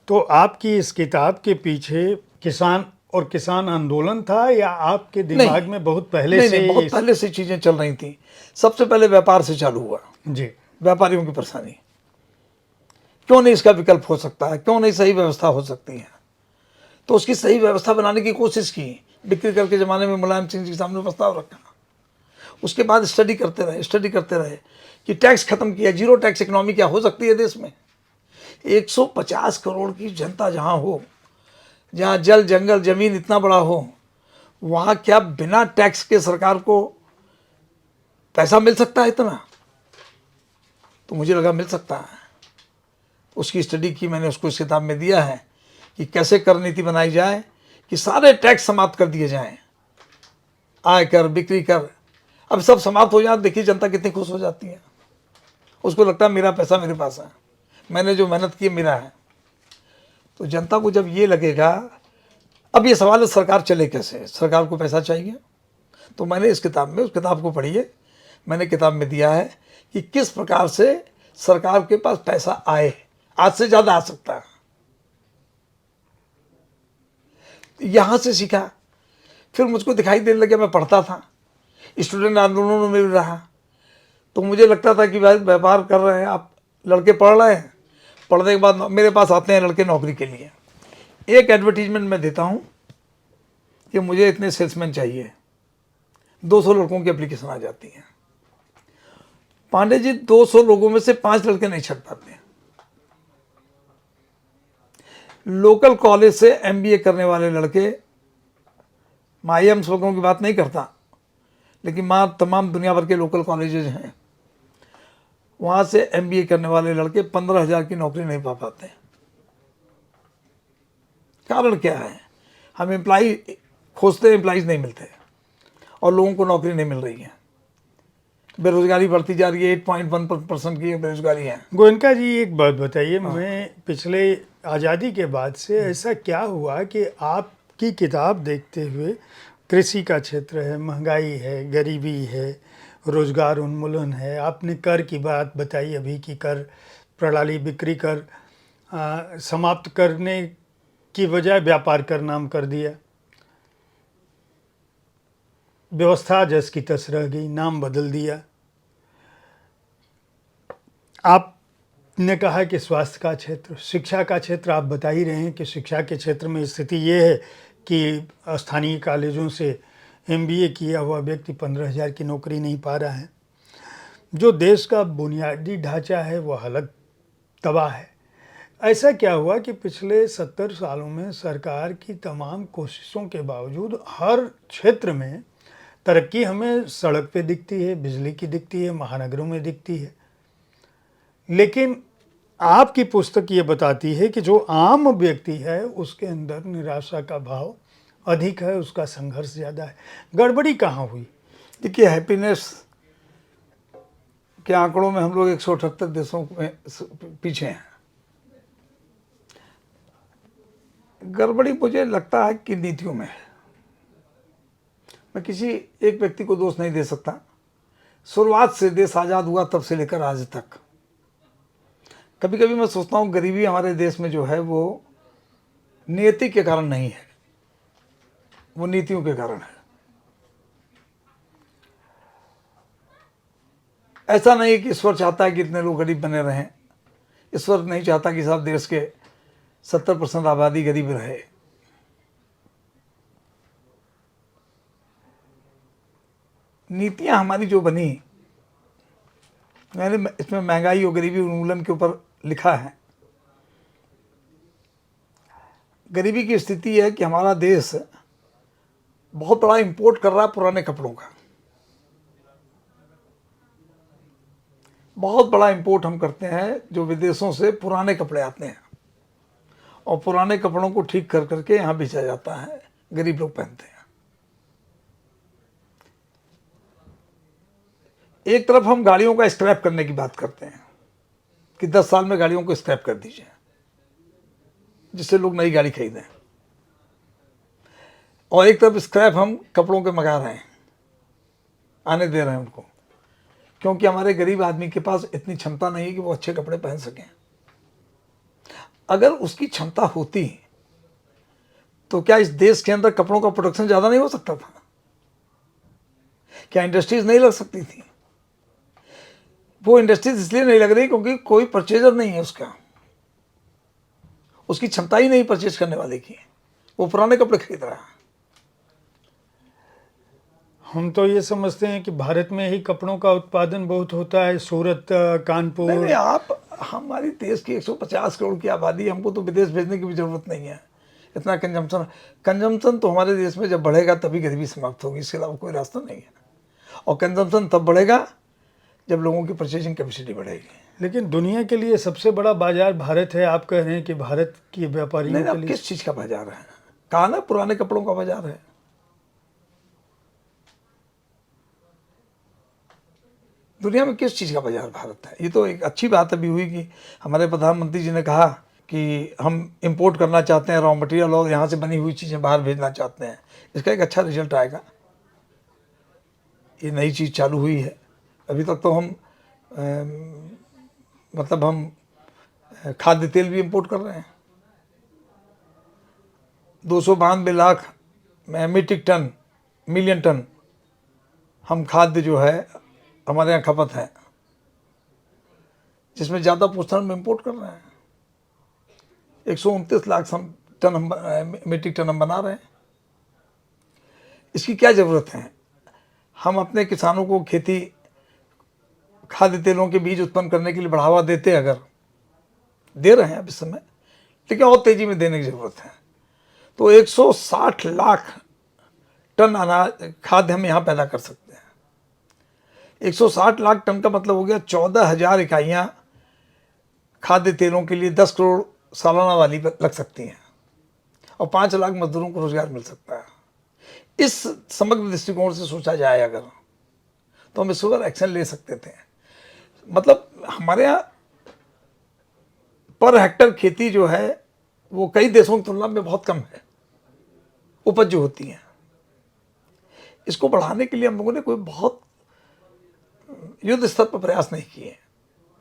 तो आपकी इस किताब के पीछे किसान और किसान आंदोलन था, या आपके दिमाग में बहुत पहले नहीं से नहीं, बहुत पहले से चीज़ें चल रही थी। सबसे पहले व्यापार से चालू हुआ। जी। व्यापारियों की परेशानी, क्यों नहीं इसका विकल्प हो सकता है, क्यों नहीं सही व्यवस्था हो सकती है। तो उसकी सही व्यवस्था बनाने की कोशिश की। बिक्री कर के ज़माने में मुलायम सिंह जी के सामने प्रस्ताव रखा। उसके बाद स्टडी करते रहे कि टैक्स खत्म किया। जीरो टैक्स इकोनॉमी क्या हो सकती है देश में। 150 करोड़ की जनता जहाँ हो, जहाँ जल जंगल जमीन इतना बड़ा हो, वहाँ क्या बिना टैक्स के सरकार को पैसा मिल सकता है इतना? तो मुझे लगा मिल सकता है। उसकी स्टडी की मैंने, उसको इस किताब में दिया है कि कैसे कर नीति बनाई जाए कि सारे टैक्स समाप्त कर दिए जाएं। आय कर, बिक्री कर, अब सब समाप्त हो जाए, देखिए जनता कितनी खुश हो जाती है। उसको लगता है मेरा पैसा मेरे पास है, मैंने जो मेहनत की मेरा है। तो जनता को जब ये लगेगा, अब ये सवाल है सरकार चले कैसे, सरकार को पैसा चाहिए। तो मैंने इस किताब में, उस किताब को पढ़िए, मैंने किताब में दिया है कि किस प्रकार से सरकार के पास पैसा आए, आज से ज़्यादा आ सकता है। यहाँ से सीखा, फिर मुझको दिखाई देने लगा, मैं पढ़ता था, स्टूडेंट आंदोलनों में भी रहा, तो मुझे लगता था कि भाई व्यापार कर रहे हैं आप, लड़के पढ़ रहे हैं, पढ़ने के बाद मेरे पास आते हैं लड़के नौकरी के लिए। एक एडवर्टीजमेंट मैं देता हूँ कि मुझे इतने सेल्समैन चाहिए, 200 लड़कों की एप्लीकेशन आ जाती है। पांडे जी 200 लोगों में से 5 लड़के नहीं छट पाते हैं। लोकल कॉलेज से एमबीए करने वाले लड़के, मैं आईएम्स वगैरह की बात नहीं करता, लेकिन वहाँ तमाम दुनिया भर के लोकल कॉलेजेस हैं, वहाँ से एमबीए करने वाले लड़के 15,000 की नौकरी नहीं पा पाते। कारण क्या है? हम एम्प्लाई खोजते, एम्प्लॉइज नहीं मिलते और लोगों को नौकरी नहीं मिल रही है। बेरोजगारी बढ़ती जा रही है, 8.1% की बेरोजगारी है। गोयनका जी, एक बात बताइए, मैं पिछले आज़ादी के बाद से ऐसा क्या हुआ कि आपकी किताब देखते हुए कृषि का क्षेत्र है, महंगाई है, गरीबी है, रोजगार उन्मूलन है, आपने कर की बात बताई अभी की कर प्रणाली, बिक्री कर समाप्त करने की बजाय व्यापार कर नाम कर दिया, व्यवस्था जस की तस रह गई, नाम बदल दिया। आपने कहा कि स्वास्थ्य का क्षेत्र, शिक्षा का क्षेत्र, आप बता ही रहे हैं कि शिक्षा के क्षेत्र में स्थिति ये है कि स्थानीय कॉलेजों से एमबीए किया हुआ व्यक्ति 15,000 की नौकरी नहीं पा रहा है। जो देश का बुनियादी ढांचा है वो हालत तबाह है। ऐसा क्या हुआ कि पिछले 70 सालों में सरकार की तमाम कोशिशों के बावजूद हर क्षेत्र में तरक्की हमें सड़क पे दिखती है, बिजली की दिखती है, महानगरों में दिखती है, लेकिन आपकी पुस्तक ये बताती है कि जो आम व्यक्ति है उसके अंदर निराशा का भाव अधिक है, उसका संघर्ष ज़्यादा है। गड़बड़ी कहाँ हुई? देखिए, हैप्पीनेस के आंकड़ों में हम लोग 178 देशों में पीछे हैं। गड़बड़ी मुझे लगता है कि नीतियों में है। मैं किसी एक व्यक्ति को दोष नहीं दे सकता। शुरुआत से देश आज़ाद हुआ तब से लेकर आज तक कभी कभी मैं सोचता हूँ गरीबी हमारे देश में जो है वो नियति के कारण नहीं है, वो नीतियों के कारण है। ऐसा नहीं है कि ईश्वर चाहता है कि इतने लोग गरीब बने रहें। ईश्वर नहीं चाहता कि सब देश के 70% आबादी गरीब रहे। नीतियां हमारी जो बनी, मैंने इसमें महंगाई और गरीबी उन्मूलन के ऊपर लिखा है। गरीबी की स्थिति है कि हमारा देश बहुत बड़ा इंपोर्ट कर रहा है पुराने कपड़ों का। बहुत बड़ा इंपोर्ट हम करते हैं, जो विदेशों से पुराने कपड़े आते हैं और पुराने कपड़ों को ठीक कर करके यहाँ बेचा जाता है, गरीब लोग पहनते हैं। एक तरफ हम गाड़ियों का स्क्रैप करने की बात करते हैं कि 10 साल में गाड़ियों को स्क्रैप कर दीजिए जिससे लोग नई गाड़ी खरीदें, और एक तरफ स्क्रैप हम कपड़ों के मंगा रहे हैं, आने दे रहे हैं उनको, क्योंकि हमारे गरीब आदमी के पास इतनी क्षमता नहीं है कि वो अच्छे कपड़े पहन सकें। अगर उसकी क्षमता होती तो क्या इस देश के अंदर कपड़ों का प्रोडक्शन ज़्यादा नहीं हो सकता था? क्या इंडस्ट्रीज नहीं लग सकती थी? वो इंडस्ट्रीज इसलिए नहीं लग रही क्योंकि कोई परचेजर नहीं है उसका, उसकी क्षमता ही नहीं परचेज करने वाले की, वो पुराने कपड़े खरीद रहा है। हम तो ये समझते हैं कि भारत में ही कपड़ों का उत्पादन बहुत होता है, सूरत, कानपुर। नहीं, आप हमारी देश की 150 करोड़ की आबादी है, हमको तो विदेश भेजने की भी जरूरत नहीं है। इतना कंजम्पशन तो हमारे देश में जब बढ़ेगा तभी गरीबी समाप्त होगी, इसके अलावा कोई रास्ता नहीं है। और कंजम्पशन तब बढ़ेगा जब लोगों की परचेजिंग कैपेसिटी बढ़ेगी। लेकिन दुनिया के लिए सबसे बड़ा बाजार भारत है, आप कह रहे हैं कि भारत की व्यापारियों नहीं, के अब लिए किस चीज़ का बाजार है? कहा ना, पुराने कपड़ों का बाजार है। दुनिया में किस चीज़ का बाजार भारत है? ये तो एक अच्छी बात अभी हुई कि हमारे प्रधानमंत्री जी ने कहा कि हम इंपोर्ट करना चाहते हैं रॉ मटेरियल और यहाँ से बनी हुई चीज़ें बाहर भेजना चाहते हैं। इसका एक अच्छा रिजल्ट आएगा। ये नई चीज़ चालू हुई है। अभी तक तो हम मतलब हम खाद्य तेल भी इंपोर्ट कर रहे हैं। 292 लाख मिलियन टन हम खाद्य जो है हमारे यहाँ खपत है, जिसमें ज़्यादा पोषण हम इंपोर्ट कर रहे हैं। 129 लाख मीट्रिक टन हम बना रहे हैं। इसकी क्या ज़रूरत है? हम अपने किसानों को खेती खाद्य तेलों के बीज उत्पन्न करने के लिए बढ़ावा देते, अगर दे रहे हैं अब इस समय, लेकिन और तेज़ी में देने की ज़रूरत है। तो 160 लाख टन अनाज खाद्य हम यहाँ पैदा कर सकते हैं। 160 लाख टन का मतलब हो गया 14,000 इकाइयाँ खाद्य तेलों के लिए 10 करोड़ सालाना वाली लग सकती हैं और 5 लाख मजदूरों को रोजगार मिल सकता है। इस समग्र दृष्टिकोण से सोचा जाए अगर, तो हम इस पर एक्शन ले सकते थे। मतलब हमारे यहाँ पर हेक्टर खेती जो है वो कई देशों की तुलना में बहुत कम है, उपज जो होती है। इसको बढ़ाने के लिए हम लोगों ने कोई बहुत युद्ध स्तर पर प्रयास नहीं किए।